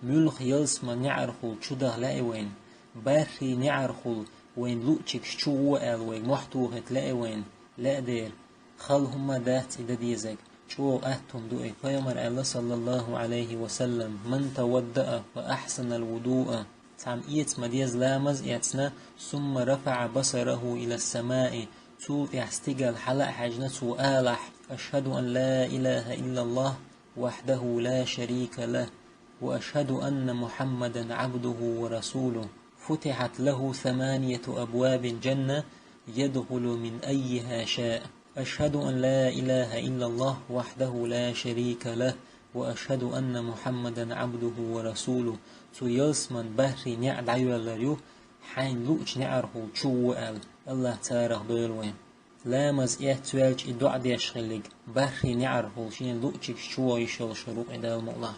ملخ يلسما نعرخل شده لاي وين بارخي نعرخل وين لوتشك شو ال وين محتوه تلاقي وين لا دير خل هما دات دديزك شو أهتم دوئي فيمر الله صلى الله عليه وسلم من تودأ وأحسن الوضوء تعم إيت مديز لامز إيتنا ثم رفع بصره إلى السماء تو يستقل حلق حجنة آلح أشهد أن لا إله إلا الله وحده لا شريك له وأشهد أن محمدا عبده ورسوله فتحت له 8 أبواب جنة يدخل من أيها شاء أشهد أن لا إله إلا الله وحده لا شريك له وأشهد أن محمدا عبده ورسوله تو يلسمن بحري نعد عيولاريو حين لوش نعرهو شو قال الله تارخ بيلوين لامز توالج إدعا ديش خلق بحري نعرهو شين لوشك شو يشل شروق إدال مولاه